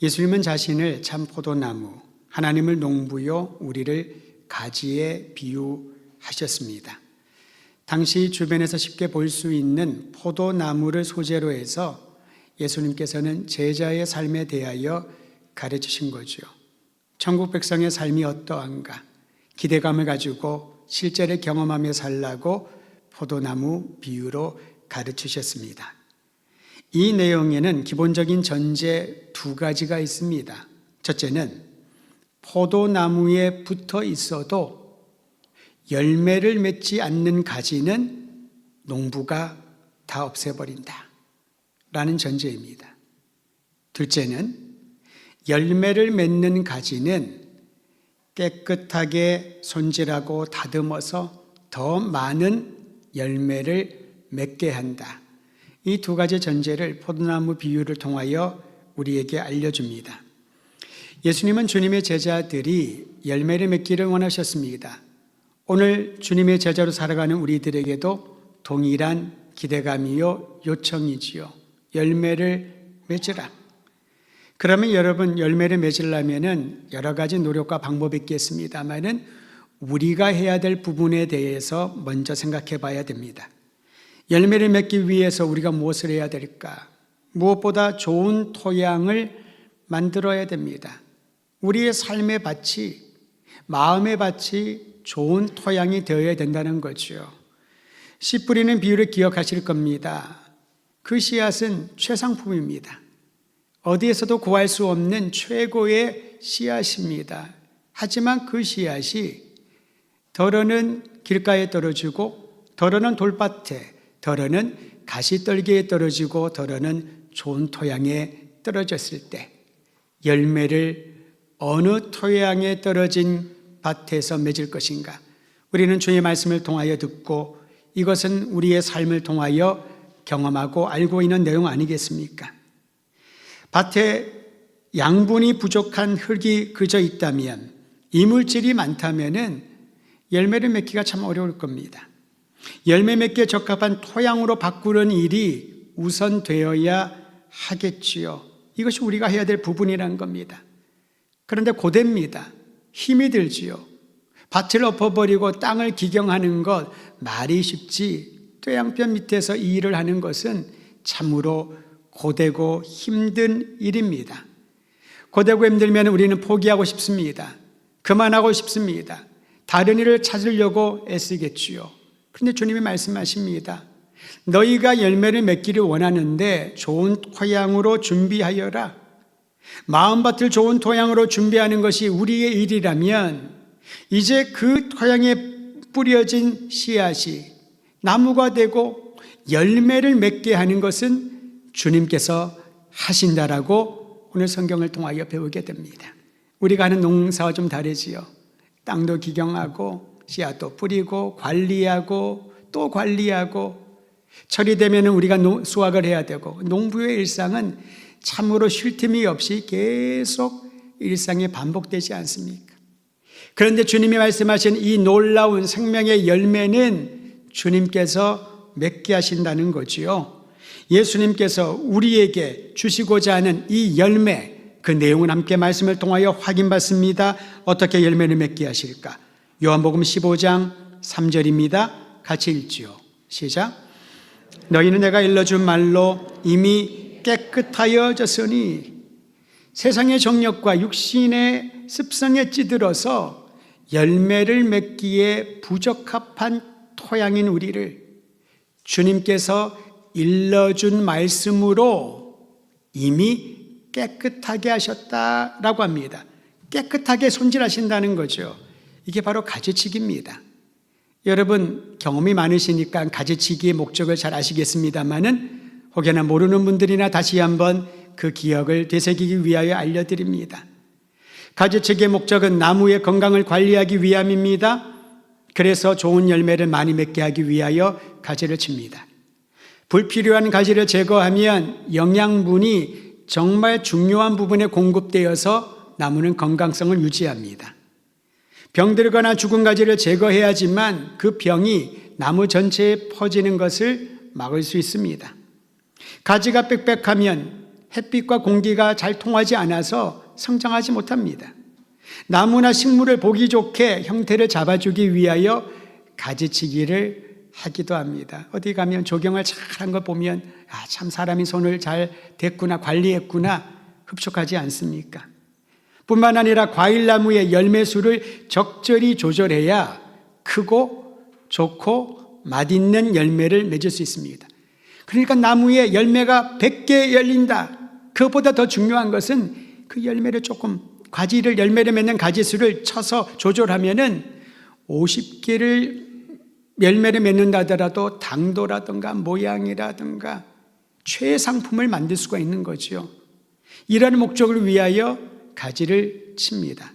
예수님은 자신을 참 포도나무, 하나님을 농부요 우리를 가지에 비유하셨습니다. 당시 주변에서 쉽게 볼 수 있는 포도나무를 소재로 해서 예수님께서는 제자의 삶에 대하여 가르치신 거죠. 천국 백성의 삶이 어떠한가 기대감을 가지고 실제를 경험하며 살라고 포도나무 비유로 가르치셨습니다. 이 내용에는 기본적인 전제 두 가지가 있습니다. 첫째는 포도나무에 붙어 있어도 열매를 맺지 않는 가지는 농부가 다 없애버린다 라는 전제입니다. 둘째는 열매를 맺는 가지는 깨끗하게 손질하고 다듬어서 더 많은 열매를 맺게 한다. 이 두 가지 전제를 포도나무 비유를 통하여 우리에게 알려줍니다. 예수님은 주님의 제자들이 열매를 맺기를 원하셨습니다. 오늘 주님의 제자로 살아가는 우리들에게도 동일한 기대감이요 요청이지요. 열매를 맺으라. 그러면 여러분 열매를 맺으려면 여러 가지 노력과 방법이 있겠습니다만은 우리가 해야 될 부분에 대해서 먼저 생각해 봐야 됩니다. 열매를 맺기 위해서 우리가 무엇을 해야 될까? 무엇보다 좋은 토양을 만들어야 됩니다. 우리의 삶의 밭이, 마음의 밭이 좋은 토양이 되어야 된다는 거죠. 씨 뿌리는 비유를 기억하실 겁니다. 그 씨앗은 최상품입니다. 어디에서도 구할 수 없는 최고의 씨앗입니다. 하지만 그 씨앗이 덜어는 길가에 떨어지고 덜어는 돌밭에, 덜어는 가시떨기에 떨어지고 덜어는 좋은 토양에 떨어졌을 때 열매를 어느 토양에 떨어진 밭에서 맺을 것인가? 우리는 주의 말씀을 통하여 듣고 이것은 우리의 삶을 통하여 경험하고 알고 있는 내용 아니겠습니까? 밭에 양분이 부족한 흙이 그저 있다면, 이물질이 많다면 열매를 맺기가 참 어려울 겁니다. 열매 맺기에 적합한 토양으로 바꾸는 일이 우선 되어야 하겠지요. 이것이 우리가 해야 될 부분이라는 겁니다. 그런데 고됩니다. 힘이 들지요. 밭을 엎어버리고 땅을 기경하는 것 말이 쉽지 뙤양볕 밑에서 이 일을 하는 것은 참으로 고되고 힘든 일입니다. 고되고 힘들면 우리는 포기하고 싶습니다. 그만하고 싶습니다. 다른 일을 찾으려고 애쓰겠지요. 그런데 주님이 말씀하십니다. 너희가 열매를 맺기를 원하는데 좋은 토양으로 준비하여라. 마음밭을 좋은 토양으로 준비하는 것이 우리의 일이라면 이제 그 토양에 뿌려진 씨앗이 나무가 되고 열매를 맺게 하는 것은 주님께서 하신다라고 오늘 성경을 통하여 배우게 됩니다. 우리가 하는 농사와 좀 다르지요. 땅도 기경하고 씨앗도 뿌리고 관리하고 또 관리하고 철이 되면 우리가 수확을 해야 되고 농부의 일상은 참으로 쉴 틈이 없이 계속 일상이 반복되지 않습니까? 그런데 주님이 말씀하신 이 놀라운 생명의 열매는 주님께서 맺게 하신다는 거지요. 예수님께서 우리에게 주시고자 하는 이 열매, 그 내용은 함께 말씀을 통하여 확인받습니다. 어떻게 열매를 맺게 하실까? 요한복음 15장 3절입니다. 같이 읽지요. 시작. 너희는 내가 일러준 말로 이미 깨끗하여졌으니 세상의 정욕과 육신의 습성에 찌들어서 열매를 맺기에 부적합한 토양인 우리를 주님께서 일러준 말씀으로 이미 깨끗하게 하셨다라고 합니다. 깨끗하게 손질하신다는 거죠. 이게 바로 가지치기입니다. 여러분 경험이 많으시니까 가지치기의 목적을 잘 아시겠습니다만은 혹여나 모르는 분들이나 다시 한번 그 기억을 되새기기 위하여 알려드립니다. 가지치기의 목적은 나무의 건강을 관리하기 위함입니다. 그래서 좋은 열매를 많이 맺게 하기 위하여 가지를 칩니다. 불필요한 가지를 제거하면 영양분이 정말 중요한 부분에 공급되어서 나무는 건강성을 유지합니다. 병들거나 죽은 가지를 제거해야지만 그 병이 나무 전체에 퍼지는 것을 막을 수 있습니다. 가지가 빽빽하면 햇빛과 공기가 잘 통하지 않아서 성장하지 못합니다. 나무나 식물을 보기 좋게 형태를 잡아주기 위하여 가지치기를 하기도 합니다. 어디 가면 조경을 잘한 거 보면 참 사람이 손을 잘 댔구나, 관리했구나 흡족하지 않습니까? 뿐만 아니라 과일나무의 열매수를 적절히 조절해야 크고 좋고 맛있는 열매를 맺을 수 있습니다. 그러니까 나무에 열매가 100개 열린다. 그것보다 더 중요한 것은 그 열매를 열매를 맺는 가지수를 쳐서 조절하면은 50개를 열매를 맺는다 하더라도 당도라든가 모양이라든가 최상품을 만들 수가 있는 거죠. 이런 목적을 위하여 가지를 칩니다.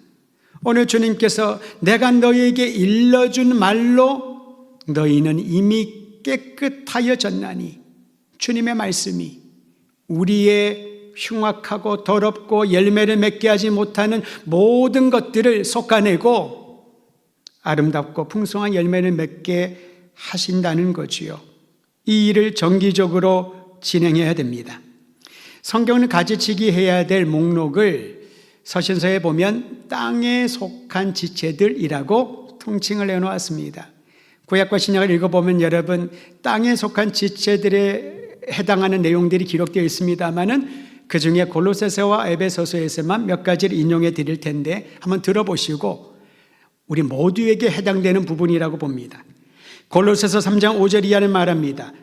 오늘 주님께서 내가 너희에게 일러준 말로 너희는 이미 깨끗하여졌나니, 주님의 말씀이 우리의 흉악하고 더럽고 열매를 맺게 하지 못하는 모든 것들을 솎아내고 아름답고 풍성한 열매를 맺게 하신다는 거지요. 이 일을 정기적으로 진행해야 됩니다. 성경은 가지치기 해야 될 목록을 서신서에 보면 땅에 속한 지체들이라고 통칭을 해놓았습니다. 구약과 신약을 읽어보면 여러분 땅에 속한 지체들에 해당하는 내용들이 기록되어 있습니다만은 그 중에 골로새서와 에베소서에서만 몇 가지를 인용해 드릴 텐데 한번 들어보시고 우리 모두에게 해당되는 부분이라고 봅니다. 골로새서 3장 5절 이하는 말합니다.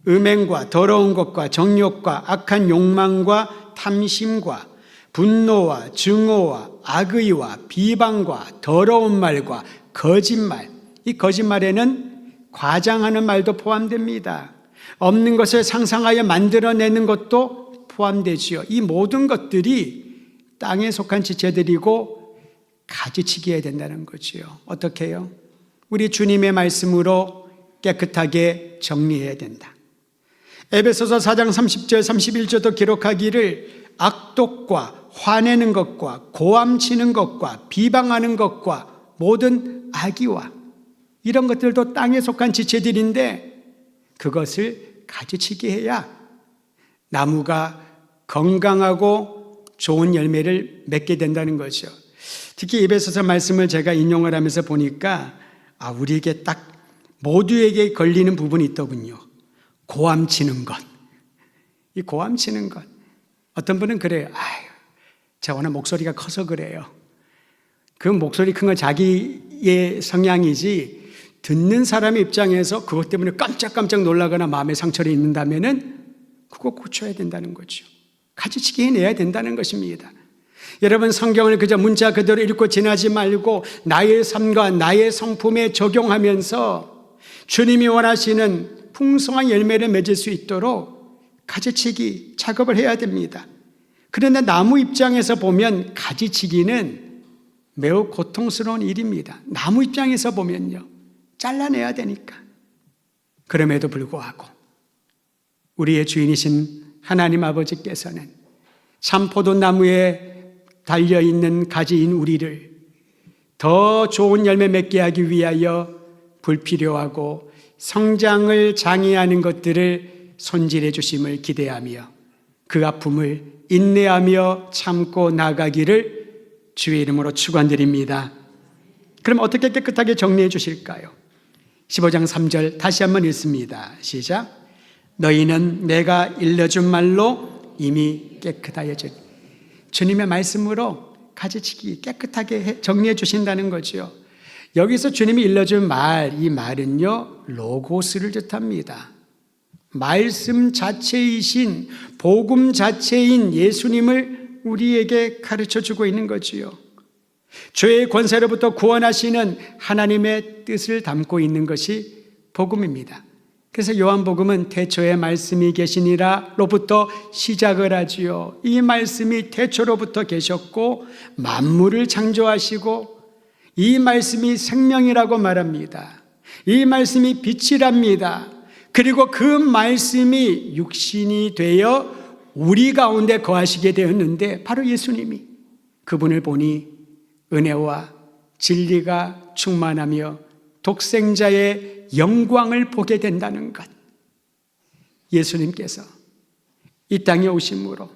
음행과 더러운 것과 정욕과 악한 욕망과 탐심과 분노와 증오와 악의와 비방과 더러운 말과 거짓말, 이 거짓말에는 과장하는 말도 포함됩니다. 없는 것을 상상하여 만들어내는 것도 포함되지요. 이 모든 것들이 땅에 속한 지체들이고 가지치기 해야 된다는 거지요. 어떻게 해요? 우리 주님의 말씀으로 깨끗하게 정리해야 된다. 에베소서 4장 30절 31절도 기록하기를 악독과 화내는 것과 고함치는 것과 비방하는 것과 모든 악의와 이런 것들도 땅에 속한 지체들인데 그것을 가지치기 해야 나무가 건강하고 좋은 열매를 맺게 된다는 거죠. 특히 에베소서 말씀을 제가 인용을 하면서 보니까 우리에게 딱 모두에게 걸리는 부분이 있더군요. 고함치는 것. 이 고함치는 것. 어떤 분은 그래요. 제가 오늘 목소리가 커서 그래요. 그 목소리 큰 건 자기의 성향이지 듣는 사람의 입장에서 그것 때문에 깜짝깜짝 놀라거나 마음의 상처를 입는다면은 그거 고쳐야 된다는 거죠. 가지치기 해내야 된다는 것입니다. 여러분 성경을 그저 문자 그대로 읽고 지나지 말고 나의 삶과 나의 성품에 적용하면서 주님이 원하시는 풍성한 열매를 맺을 수 있도록 가지치기 작업을 해야 됩니다. 그런데 나무 입장에서 보면 가지치기는 매우 고통스러운 일입니다. 나무 입장에서 보면요. 잘라내야 되니까. 그럼에도 불구하고 우리의 주인이신 하나님 아버지께서는 참포도나무에 달려있는 가지인 우리를 더 좋은 열매 맺게 하기 위하여 불필요하고 성장을 장애하는 것들을 손질해 주심을 기대하며 그 아픔을 인내하며 참고 나가기를 주의 이름으로 축원드립니다. 그럼 어떻게 깨끗하게 정리해 주실까요? 15장 3절 다시 한번 읽습니다. 시작. 너희는 내가 일러준 말로 이미 깨끗하여졌. 주님의 말씀으로 가지치기 깨끗하게 정리해 주신다는 거죠. 여기서 주님이 일러준 말, 이 말은요 로고스를 뜻합니다. 말씀 자체이신 복음 자체인 예수님을 우리에게 가르쳐주고 있는 거지요. 죄의 권세로부터 구원하시는 하나님의 뜻을 담고 있는 것이 복음입니다. 그래서 요한복음은 태초에 말씀이 계시니라 로부터 시작을 하지요. 이 말씀이 태초로부터 계셨고 만물을 창조하시고 이 말씀이 생명이라고 말합니다. 이 말씀이 빛이랍니다. 그리고 그 말씀이 육신이 되어 우리 가운데 거하시게 되었는데 바로 예수님이 그분을 보니 은혜와 진리가 충만하며 독생자의 영광을 보게 된다는 것. 예수님께서 이 땅에 오심으로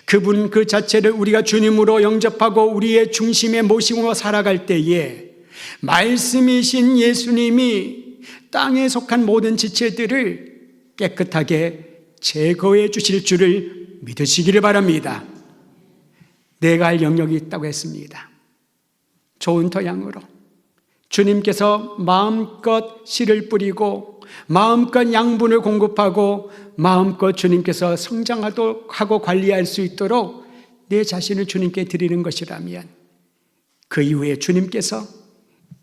그분 그 자체를 우리가 주님으로 영접하고 우리의 중심에 모시고 살아갈 때에 말씀이신 예수님이 땅에 속한 모든 지체들을 깨끗하게 제거해 주실 줄을 믿으시기를 바랍니다. 내가 할 영역이 있다고 했습니다. 좋은 토양으로 주님께서 마음껏 씨를 뿌리고 마음껏 양분을 공급하고 마음껏 주님께서 성장하도록 하고 관리할 수 있도록 내 자신을 주님께 드리는 것이라면 그 이후에 주님께서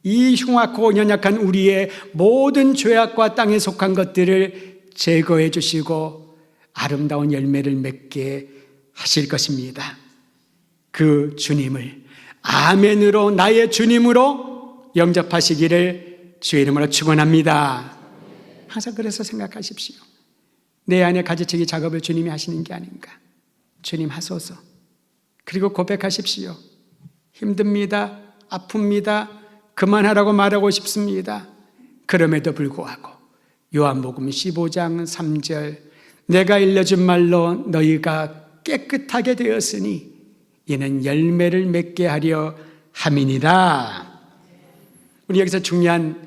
이 흉악하고 연약한 우리의 모든 죄악과 땅에 속한 것들을 제거해 주시고 아름다운 열매를 맺게 하실 것입니다. 그 주님을 아멘으로 나의 주님으로 영접하시기를 주의 이름으로 축원합니다. 항상 그래서 생각하십시오. 내 안에 가지치기 작업을 주님이 하시는 게 아닌가. 주님 하소서. 그리고 고백하십시오. 힘듭니다. 아픕니다. 그만하라고 말하고 싶습니다. 그럼에도 불구하고 요한복음 15장 3절 내가 일러준 말로 너희가 깨끗하게 되었으니 이는 열매를 맺게 하려 함이니라. 우리 여기서 중요한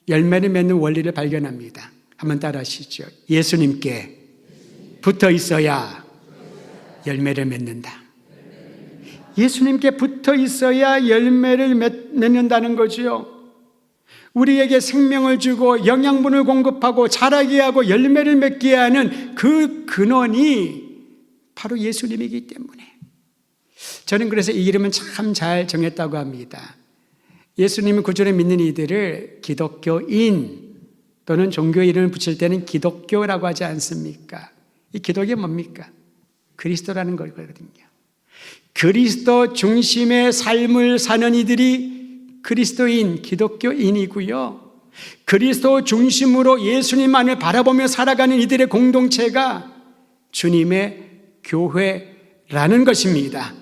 열매를 맺는 원리를 발견합니다. 한번 따라 하시죠. 예수님께 붙어 있어야 열매를 맺는다. 예수님께 붙어 있어야 열매를 맺는다는 거지요. 우리에게 생명을 주고 영양분을 공급하고 자라게 하고 열매를 맺게 하는 그 근원이 바로 예수님이기 때문에 저는 그래서 이 이름은 참 잘 정했다고 합니다. 예수님을 구주로 믿는 이들을 기독교인 또는 종교의 이름을 붙일 때는 기독교라고 하지 않습니까? 이 기독이 뭡니까? 그리스도라는 거거든요. 그리스도 중심의 삶을 사는 이들이 그리스도인, 기독교인이고요. 그리스도 중심으로 예수님 안을 바라보며 살아가는 이들의 공동체가 주님의 교회라는 것입니다.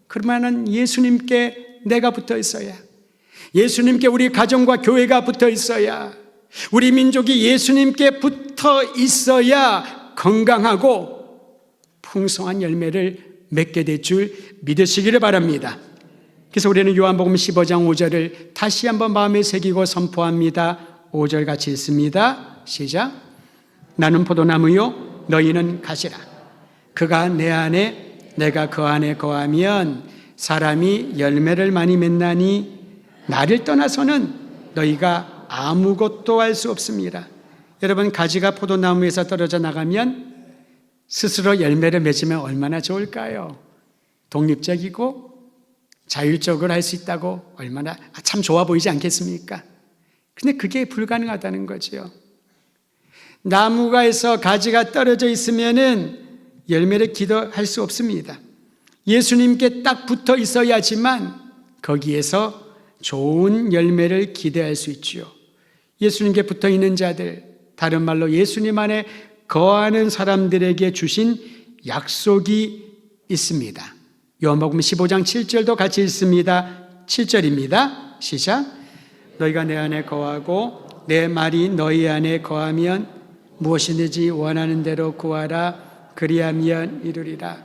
그러면은 예수님께 내가 붙어 있어야, 예수님께 우리 가정과 교회가 붙어 있어야, 우리 민족이 예수님께 붙어 있어야 건강하고 풍성한 열매를 맺게 될 줄 믿으시기를 바랍니다. 그래서 우리는 요한복음 15장 5절을 다시 한번 마음에 새기고 선포합니다. 5절 같이 읽습니다. 시작. 나는 포도나무요 너희는 가시라. 그가 내 안에 내가 그 안에 거하면 사람이 열매를 많이 맺나니 나를 떠나서는 너희가 아무것도 할 수 없습니다. 여러분, 가지가 포도나무에서 떨어져 나가면 스스로 열매를 맺으면 얼마나 좋을까요? 독립적이고 자율적으로 할 수 있다고 얼마나 참 좋아 보이지 않겠습니까? 근데 그게 불가능하다는 거죠. 나무가에서 가지가 떨어져 있으면은 열매를 기도할 수 없습니다. 예수님께 딱 붙어 있어야지만 거기에서 좋은 열매를 기대할 수 있지요. 예수님께 붙어 있는 자들, 다른 말로 예수님 안에 거하는 사람들에게 주신 약속이 있습니다. 요한복음 15장 7절도 같이 읽습니다. 7절입니다. 시작. 너희가 내 안에 거하고 내 말이 너희 안에 거하면 무엇이든지 원하는 대로 구하라. 그리하면 이루리라.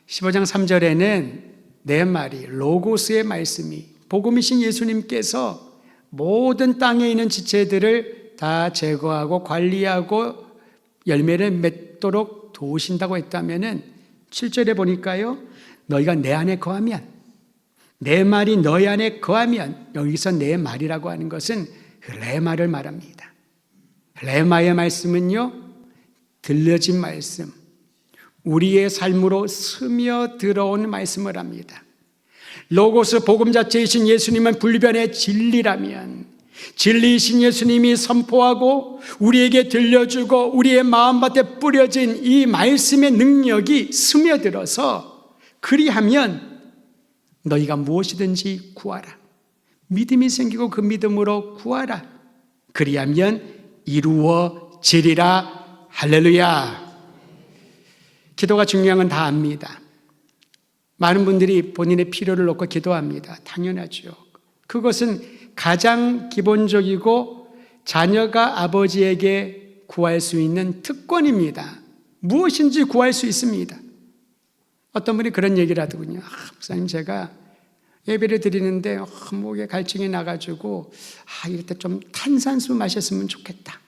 15장 3절에는 내 말이 로고스의 말씀이 복음이신 예수님께서 모든 땅에 있는 지체들을 다 제거하고 관리하고 열매를 맺도록 도우신다고 했다면은 7절에 보니까요. 너희가 내 안에 거하면, 내 말이 너희 안에 거하면, 여기서 내 말이라고 하는 것은 레마를 말합니다. 레마의 말씀은요, 들려진 말씀, 우리의 삶으로 스며들어온 말씀을 합니다. 로고스 복음 자체이신 예수님은 불변의 진리라면 진리이신 예수님이 선포하고 우리에게 들려주고 우리의 마음밭에 뿌려진 이 말씀의 능력이 스며들어서 그리하면 너희가 무엇이든지 구하라. 믿음이 생기고 그 믿음으로 구하라. 그리하면 이루어지리라. 할렐루야. 기도가 중요한 건 다 압니다. 많은 분들이 본인의 필요를 놓고 기도합니다. 당연하죠. 그것은 가장 기본적이고 자녀가 아버지에게 구할 수 있는 특권입니다. 무엇인지 구할 수 있습니다. 어떤 분이 그런 얘기를 하더군요. 목사님, 제가 예배를 드리는데 목에 갈증이 나가지고 이럴 때 좀 탄산수 마셨으면 좋겠다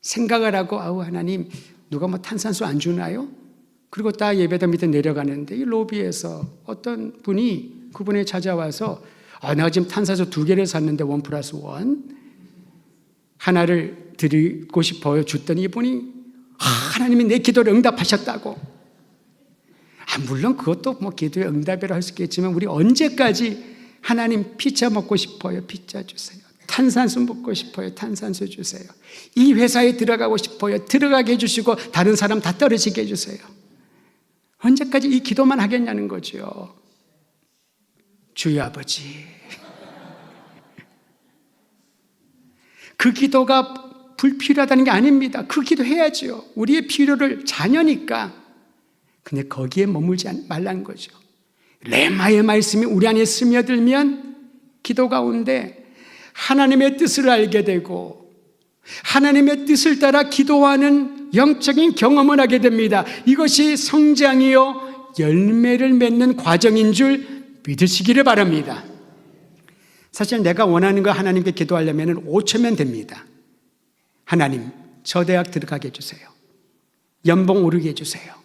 생각을 하고, 하나님, 누가 뭐 탄산수 안 주나요? 그리고 딱 예배당 밑에 내려가는데 이 로비에서 어떤 분이 그분에 찾아와서 내가 지금 탄산수 2개를 샀는데 1+1 하나를 드리고 싶어요 줬더니 이분이 하나님이 내 기도를 응답하셨다고. 물론 그것도 뭐 기도의 응답이라 할 수 있겠지만, 우리 언제까지 하나님 피자 먹고 싶어요, 피자 주세요, 탄산수 먹고 싶어요, 탄산수 주세요, 이 회사에 들어가고 싶어요, 들어가게 해주시고 다른 사람 다 떨어지게 해주세요, 언제까지 이 기도만 하겠냐는 거죠. 주여 아버지, 그 기도가 불필요하다는 게 아닙니다. 그 기도 해야죠. 우리의 필요를 자녀니까. 근데 거기에 머물지 말라는 거죠. 레마의 말씀이 우리 안에 스며들면 기도 가운데 하나님의 뜻을 알게 되고 하나님의 뜻을 따라 기도하는 영적인 경험을 하게 됩니다. 이것이 성장이요 열매를 맺는 과정인 줄 믿으시기를 바랍니다. 사실 내가 원하는 거 하나님께 기도하려면 5초면 됩니다. 하나님, 저 대학 들어가게 해주세요. 연봉 오르게 해주세요.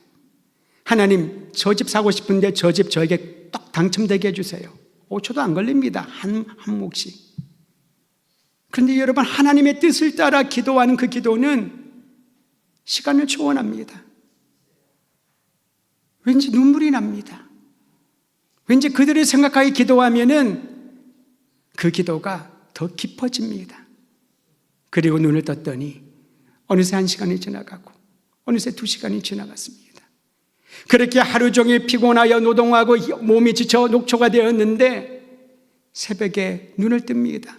하나님, 저 집 사고 싶은데 저 집 저에게 딱 당첨되게 해주세요. 5초도 안 걸립니다. 한 몫이. 그런데 여러분, 하나님의 뜻을 따라 기도하는 그 기도는 시간을 초월합니다. 왠지 눈물이 납니다. 왠지 그들을 생각하게 기도하면은 그 기도가 더 깊어집니다. 그리고 눈을 떴더니 어느새 1시간이 지나가고 어느새 2시간이 지나갔습니다. 그렇게 하루 종일 피곤하여 노동하고 몸이 지쳐 녹초가 되었는데 새벽에 눈을 뜹니다.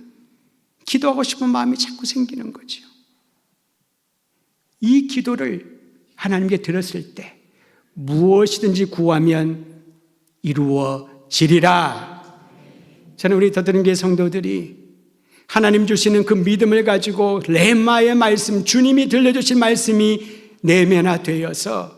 기도하고 싶은 마음이 자꾸 생기는 거죠. 이 기도를 하나님께 들었을 때 무엇이든지 구하면 이루어지리라. 저는 우리 더드림교회 성도들이 하나님 주시는 그 믿음을 가지고 레마의 말씀, 주님이 들려주신 말씀이 내면화되어서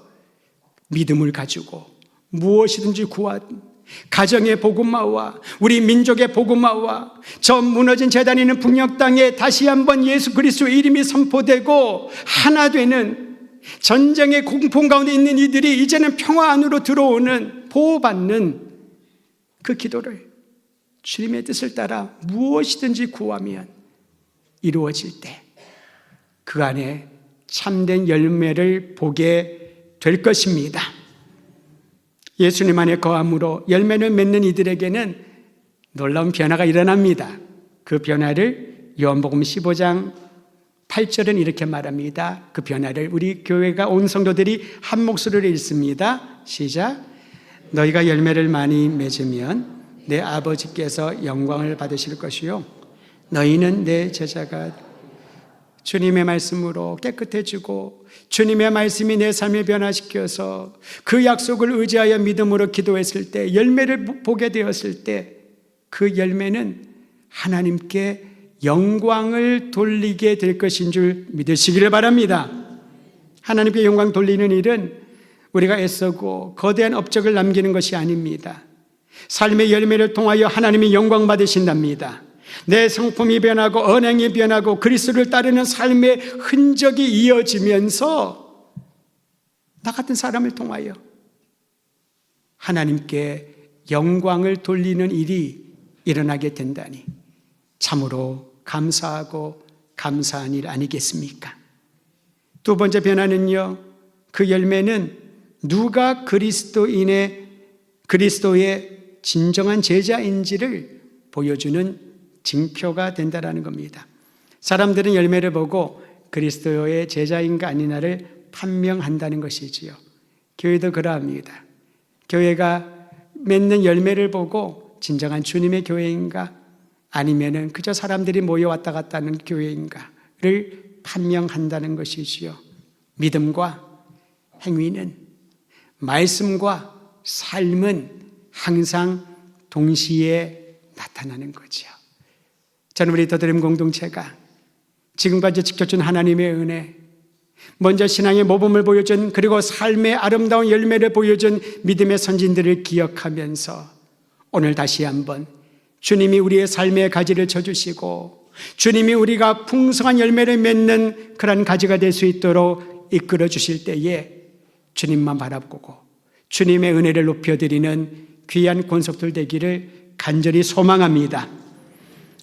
믿음을 가지고 무엇이든지 구하든 가정의 복음화와 우리 민족의 복음화와 저 무너진 재단이 있는 북녘 땅에 다시 한번 예수 그리스도의 이름이 선포되고 하나 되는, 전쟁의 공포 가운데 있는 이들이 이제는 평화 안으로 들어오는, 보호받는 그 기도를 주님의 뜻을 따라 무엇이든지 구하면 이루어질 때 그 안에 참된 열매를 보게 될 것입니다. 예수님 안에 거함으로 열매를 맺는 이들에게는 놀라운 변화가 일어납니다. 그 변화를 요한복음 15장 8절은 이렇게 말합니다. 그 변화를 우리 교회가 온 성도들이 한 목소리로 읽습니다. 시작. 너희가 열매를 많이 맺으면 내 아버지께서 영광을 받으실 것이요 너희는 내 제자가. 주님의 말씀으로 깨끗해지고 주님의 말씀이 내 삶을 변화시켜서 그 약속을 의지하여 믿음으로 기도했을 때, 열매를 보게 되었을 때 그 열매는 하나님께 영광을 돌리게 될 것인 줄 믿으시기를 바랍니다. 하나님께 영광 돌리는 일은 우리가 애쓰고 거대한 업적을 남기는 것이 아닙니다. 삶의 열매를 통하여 하나님이 영광 받으신답니다. 내 성품이 변하고 언행이 변하고 그리스도를 따르는 삶의 흔적이 이어지면서 나 같은 사람을 통하여 하나님께 영광을 돌리는 일이 일어나게 된다니 참으로 감사하고 감사한 일 아니겠습니까? 두 번째 변화는요, 그 열매는 누가 그리스도의 진정한 제자인지를 보여주는 징표가 된다는 겁니다. 사람들은 열매를 보고 그리스도의 제자인가 아니냐를 판명한다는 것이지요. 교회도 그러합니다. 교회가 맺는 열매를 보고 진정한 주님의 교회인가 아니면은 그저 사람들이 모여왔다 갔다 하는 교회인가를 판명한다는 것이지요. 믿음과 행위는, 말씀과 삶은 항상 동시에 나타나는 거죠. 저는 우리 더드림 공동체가 지금까지 지켜준 하나님의 은혜, 먼저 신앙의 모범을 보여준, 그리고 삶의 아름다운 열매를 보여준 믿음의 선진들을 기억하면서 오늘 다시 한번 주님이 우리의 삶의 가지를 쳐주시고 주님이 우리가 풍성한 열매를 맺는 그런 가지가 될 수 있도록 이끌어 주실 때에 주님만 바라보고 주님의 은혜를 높여드리는 귀한 권속들 되기를 간절히 소망합니다.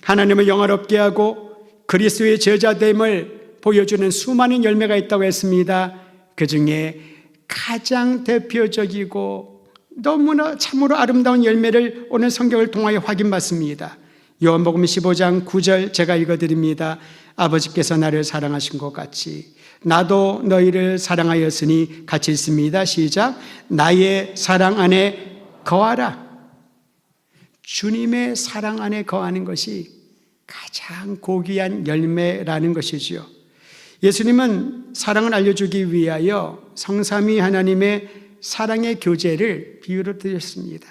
하나님을 영화롭게 하고 그리스도의 제자됨을 보여주는 수많은 열매가 있다고 했습니다. 그 중에 가장 대표적이고 너무나 참으로 아름다운 열매를 오늘 성경을 통하여 확인받습니다. 요한복음 15장 9절 제가 읽어드립니다. 아버지께서 나를 사랑하신 것 같이 나도 너희를 사랑하였으니 같이 읽습니다. 시작. 나의 사랑 안에 거하라. 주님의 사랑 안에 거하는 것이 가장 고귀한 열매라는 것이지요. 예수님은 사랑을 알려주기 위하여 성삼위 하나님의 사랑의 교제를 비유로 드렸습니다.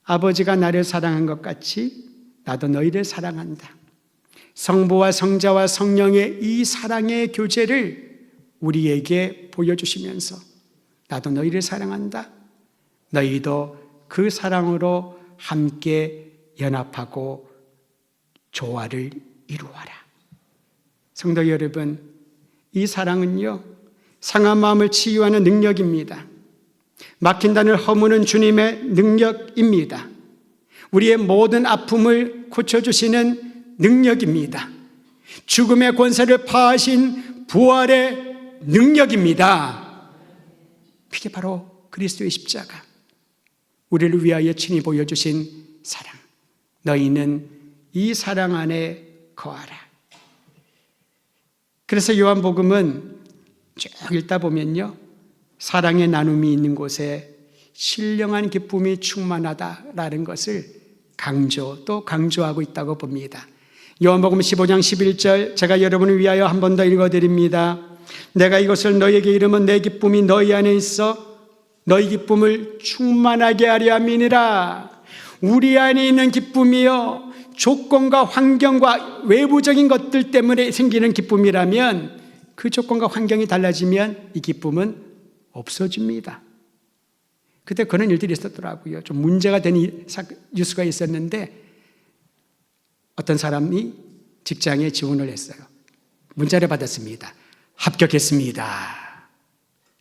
아버지가 나를 사랑한 것 같이 나도 너희를 사랑한다. 성부와 성자와 성령의 이 사랑의 교제를 우리에게 보여주시면서 나도 너희를 사랑한다. 너희도 그 사랑으로 함께 연합하고 조화를 이루어라. 성도 여러분, 이 사랑은요, 상한 마음을 치유하는 능력입니다. 막힌단을 허무는 주님의 능력입니다. 우리의 모든 아픔을 고쳐주시는 능력입니다. 죽음의 권세를 파하신 부활의 능력입니다. 그게 바로 그리스도의 십자가, 우리를 위하여 친히 보여주신 사랑. 너희는 이 사랑 안에 거하라. 그래서 요한복음은 쭉 읽다 보면요, 사랑의 나눔이 있는 곳에 신령한 기쁨이 충만하다라는 것을 또 강조하고 있다고 봅니다. 요한복음 15장 11절 제가 여러분을 위하여 한 번 더 읽어드립니다. 내가 이것을 너희에게 이르면 내 기쁨이 너희 안에 있어 너희 기쁨을 충만하게 하려 함이니라. 우리 안에 있는 기쁨이요, 조건과 환경과 외부적인 것들 때문에 생기는 기쁨이라면 그 조건과 환경이 달라지면 이 기쁨은 없어집니다. 그때 그런 일들이 있었더라고요. 좀 문제가 된 뉴스가 있었는데 어떤 사람이 직장에 지원을 했어요. 문자를 받았습니다. 합격했습니다.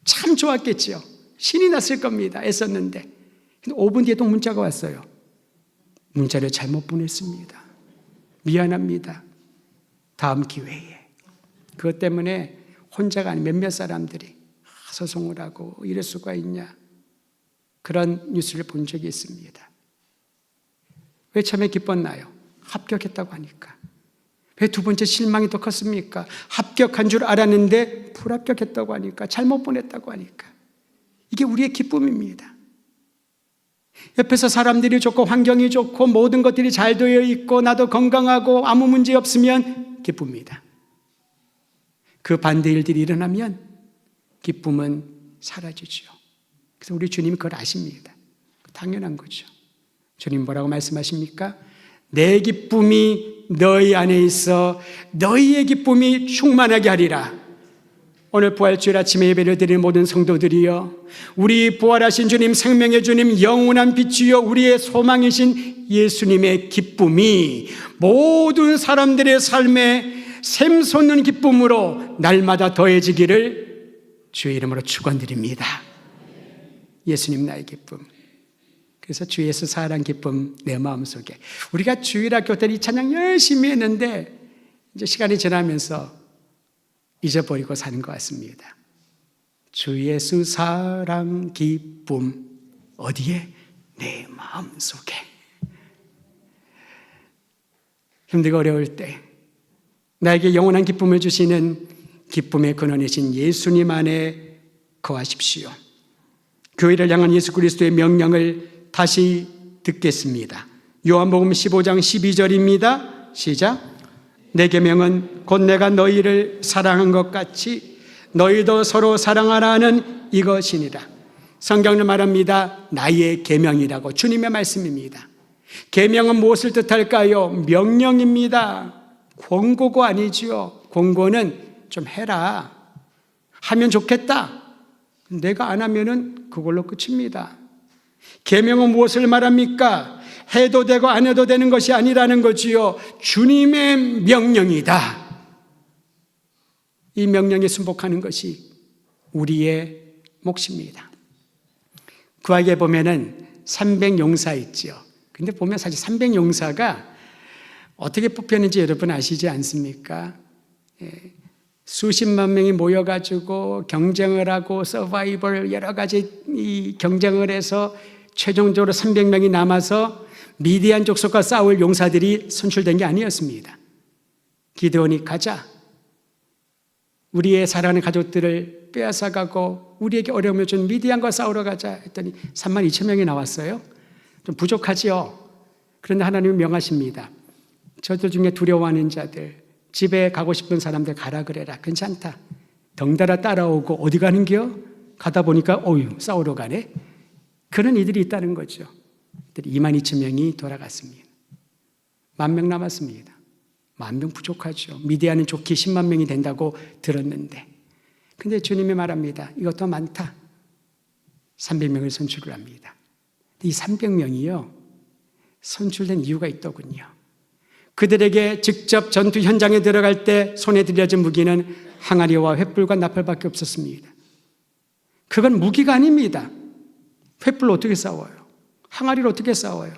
참 좋았겠죠. 신이 났을 겁니다. 애썼는데. 근데 5분 뒤에 또 문자가 왔어요. 문자를 잘못 보냈습니다. 미안합니다. 다음 기회에. 그것 때문에 혼자가 아닌 몇몇 사람들이 소송을 하고 이럴 수가 있냐, 그런 뉴스를 본 적이 있습니다. 왜 처음에 기뻤나요? 합격했다고 하니까. 왜 두 번째 실망이 더 컸습니까? 합격한 줄 알았는데 불합격했다고 하니까, 잘못 보냈다고 하니까. 이게 우리의 기쁨입니다. 옆에서 사람들이 좋고 환경이 좋고 모든 것들이 잘 되어 있고 나도 건강하고 아무 문제 없으면 기쁩니다. 그 반대 일들이 일어나면 기쁨은 사라지죠. 그래서 우리 주님이 그걸 아십니다. 당연한 거죠. 주님 뭐라고 말씀하십니까? 내 기쁨이 너희 안에 있어 너희의 기쁨이 충만하게 하리라. 오늘 부활주일 아침에 예배를 드리는 모든 성도들이여, 우리 부활하신 주님, 생명의 주님, 영원한 빛이여 우리의 소망이신 예수님의 기쁨이 모든 사람들의 삶에 샘솟는 기쁨으로 날마다 더해지기를 주의 이름으로 축원드립니다. 예수님 나의 기쁨. 그래서 주 예수 사랑 기쁨 내 마음속에. 우리가 주일학교 때 이 찬양 열심히 했는데 이제 시간이 지나면서 잊어버리고 사는 것 같습니다. 주 예수 사랑 기쁨 어디에? 내 마음속에. 힘들고 어려울 때 나에게 영원한 기쁨을 주시는 기쁨의 근원이신 예수님 안에 거하십시오. 교회를 향한 예수 그리스도의 명령을 다시 듣겠습니다. 요한복음 15장 12절입니다. 시작. 내 계명은 곧 내가 너희를 사랑한 것 같이 너희도 서로 사랑하라 하는 이것이니라. 성경은 말합니다. 나의 계명이라고. 주님의 말씀입니다. 계명은 무엇을 뜻할까요? 명령입니다. 권고가 아니지요. 권고는 좀 해라. 하면 좋겠다. 내가 안 하면은 그걸로 끝입니다. 계명은 무엇을 말합니까? 해도 되고 안 해도 되는 것이 아니라는 거지요. 주님의 명령이다. 이 명령에 순복하는 것이 우리의 몫입니다. 구약에 보면은 300용사 있지요. 근데 보면 사실 300용사가 어떻게 뽑혔는지 여러분 아시지 않습니까? 수십만 명이 모여가지고 경쟁을 하고 서바이벌 여러 가지 이 경쟁을 해서 최종적으로 300명이 남아서 미디안 족속과 싸울 용사들이 선출된 게 아니었습니다. 기드온이 가자. 우리의 사랑하는 가족들을 빼앗아가고 우리에게 어려움을 준 미디안과 싸우러 가자 했더니 3만 2천 명이 나왔어요. 좀 부족하지요. 그런데 하나님은 명하십니다. 저들 중에 두려워하는 자들, 집에 가고 싶은 사람들 가라 그래라. 괜찮다. 덩달아 따라오고 어디 가는겨? 가다 보니까 어휴 싸우러 가네. 그런 이들이 있다는 거죠. 2만 2천 명이 돌아갔습니다. 10,000명 남았습니다. 10,000명 부족하죠. 미디안은 좋게 10만 명이 된다고 들었는데. 근데 주님이 말합니다. 이것도 많다. 300명을 선출을 합니다. 이 300명이요. 선출된 이유가 있더군요. 그들에게 직접 전투 현장에 들어갈 때 손에 들여진 무기는 항아리와 횃불과 나팔밖에 없었습니다. 그건 무기가 아닙니다. 횃불로 어떻게 싸워요? 항아리로 어떻게 싸워요?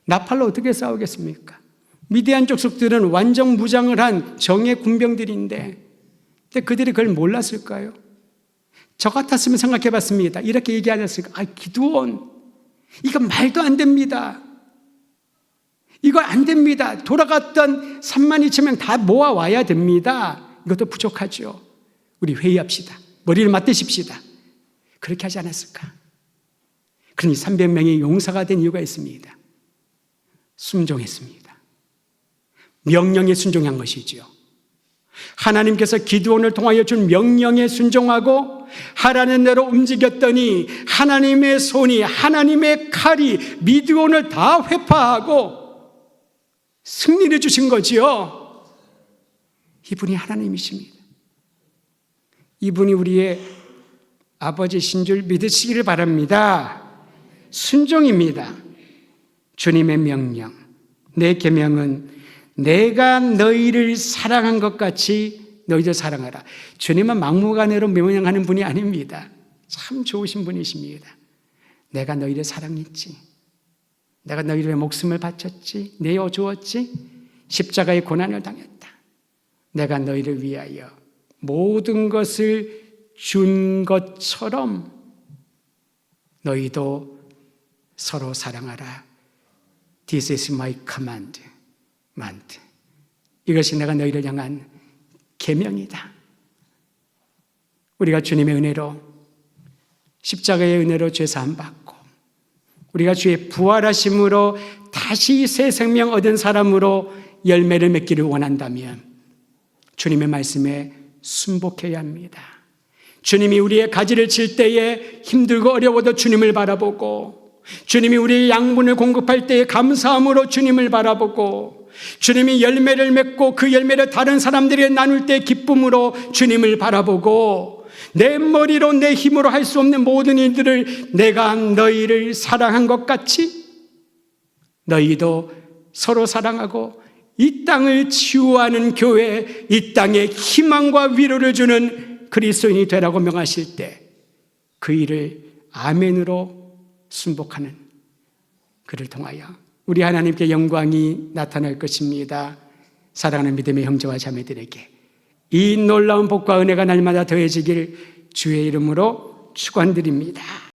나팔로 어떻게 싸우겠습니까? 미디안 족속들은 완전 무장을 한 정예 군병들인데 근데 그들이 그걸 몰랐을까요? 저 같았으면 생각해 봤습니다. 이렇게 얘기 안 했을까? 기드온, 이거 말도 안 됩니다. 이거 안 됩니다. 돌아갔던 3만 2천 명 다 모아와야 됩니다. 이것도 부족하죠. 우리 회의합시다. 머리를 맞대십시다. 그렇게 하지 않았을까? 그러니 300명이 용사가 된 이유가 있습니다. 순종했습니다. 명령에 순종한 것이지요. 하나님께서 기드온을 통하여 준 명령에 순종하고 하라는 대로 움직였더니 하나님의 손이, 하나님의 칼이 미드온을 다 회파하고 승리를 주신 거지요. 이분이 하나님이십니다. 이분이 우리의 아버지신 줄 믿으시기를 바랍니다. 순종입니다. 주님의 명령, 내 계명은 내가 너희를 사랑한 것 같이 너희들 사랑하라. 주님은 막무가내로 명령하는 분이 아닙니다. 참 좋으신 분이십니다. 내가 너희를 사랑했지. 내가 너희를 위해 목숨을 바쳤지. 내어 주었지. 십자가의 고난을 당했다. 내가 너희를 위하여 모든 것을 준 것처럼 너희도 서로 사랑하라. This is my command. 이것이 내가 너희를 향한 계명이다. 우리가 주님의 은혜로, 십자가의 은혜로 죄 사함 받고 우리가 주의 부활하심으로 다시 새 생명 얻은 사람으로 열매를 맺기를 원한다면 주님의 말씀에 순복해야 합니다. 주님이 우리의 가지를 칠 때에 힘들고 어려워도 주님을 바라보고, 주님이 우리의 양분을 공급할 때에 감사함으로 주님을 바라보고, 주님이 열매를 맺고 그 열매를 다른 사람들에게 나눌 때 기쁨으로 주님을 바라보고, 내 머리로 내 힘으로 할 수 없는 모든 일들을 내가 너희를 사랑한 것 같이 너희도 서로 사랑하고 이 땅을 치유하는 교회, 이 땅에 희망과 위로를 주는 그리스도인이 되라고 명하실 때 그 일을 아멘으로 순복하는 그를 통하여 우리 하나님께 영광이 나타날 것입니다. 사랑하는 믿음의 형제와 자매들에게 이 놀라운 복과 은혜가 날마다 더해지길 주의 이름으로 축원드립니다.